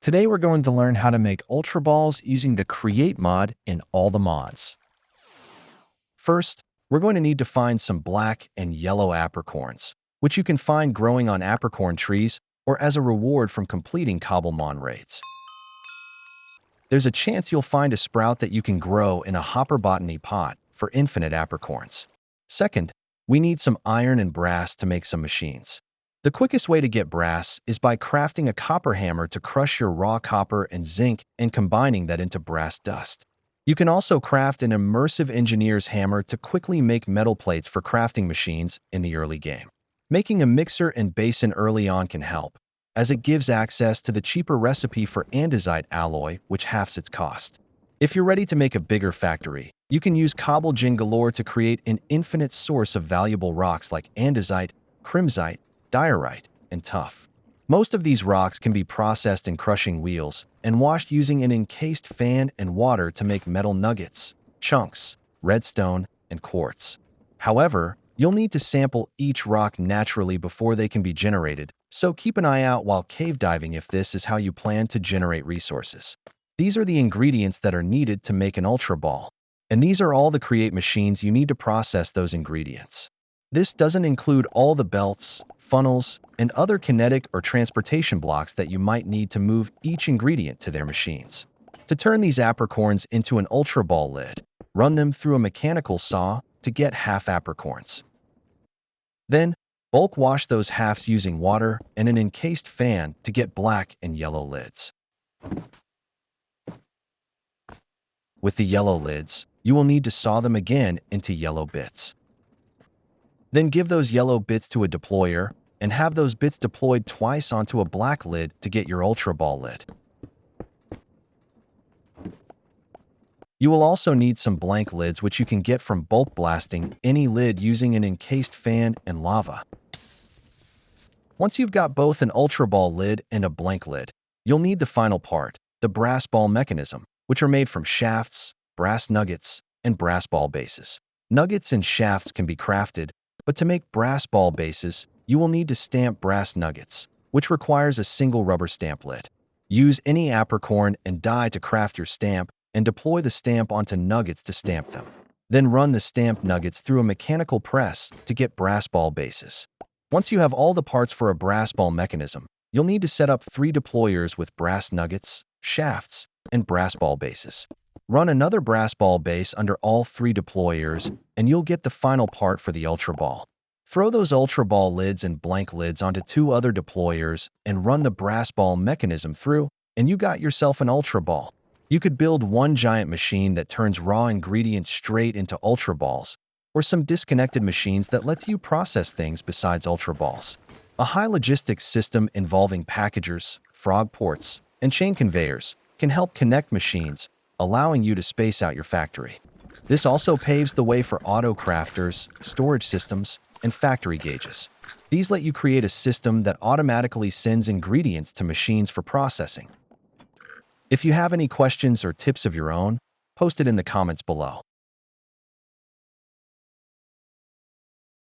Today we're going to learn how to make Ultra Balls using the Create mod in AllTheMons. First, we're going to need to find some black and yellow apricorns, which you can find growing on apricorn trees or as a reward from completing Cobblemon raids. There's a chance you'll find a sprout that you can grow in a hopper botany pot for infinite apricorns. Second, we need some iron and brass to make some machines. The quickest way to get brass is by crafting a copper hammer to crush your raw copper and zinc and combining that into brass dust. You can also craft an immersive engineer's hammer to quickly make metal plates for crafting machines in the early game. Making a mixer and basin early on can help, as it gives access to the cheaper recipe for andesite alloy, which halves its cost. If you're ready to make a bigger factory, you can use Cobblemon galore to create an infinite source of valuable rocks like andesite, crimsite, diorite, and tuff. Most of these rocks can be processed in crushing wheels and washed using an encased fan and water to make metal nuggets, chunks, redstone, and quartz. However, you'll need to sample each rock naturally before they can be generated, so keep an eye out while cave diving if this is how you plan to generate resources. These are the ingredients that are needed to make an Ultra Ball, and these are all the Create machines you need to process those ingredients. This doesn't include all the belts, funnels, and other kinetic or transportation blocks that you might need to move each ingredient to their machines. To turn these apricorns into an Ultra Ball lid, run them through a mechanical saw to get half apricorns. Then, bulk wash those halves using water and an encased fan to get black and yellow lids. With the yellow lids, you will need to saw them again into yellow bits. Then give those yellow bits to a deployer and have those bits deployed twice onto a black lid to get your Ultra Ball lid. You will also need some blank lids, which you can get from bulk blasting any lid using an encased fan and lava. Once you've got both an Ultra Ball lid and a blank lid, you'll need the final part, the brass ball mechanism, which are made from shafts, brass nuggets, and brass ball bases. Nuggets and shafts can be crafted, but to make brass ball bases, you will need to stamp brass nuggets, which requires a single rubber stamp lid. Use any apricorn and die to craft your stamp and deploy the stamp onto nuggets to stamp them. Then run the stamped nuggets through a mechanical press to get brass ball bases. Once you have all the parts for a brass ball mechanism, you'll need to set up 3 deployers with brass nuggets, shafts, and brass ball bases. Run another brass ball base under all 3 deployers, and you'll get the final part for the Ultra Ball. Throw those Ultra Ball lids and blank lids onto 2 other deployers and run the brass ball mechanism through, and you got yourself an Ultra Ball. You could build one giant machine that turns raw ingredients straight into Ultra Balls, or some disconnected machines that lets you process things besides Ultra Balls. A high logistics system involving packagers, frog ports, and chain conveyors can help connect machines, allowing you to space out your factory. This also paves the way for auto crafters, storage systems, and factory gauges. These let you create a system that automatically sends ingredients to machines for processing. If you have any questions or tips of your own, post it in the comments below.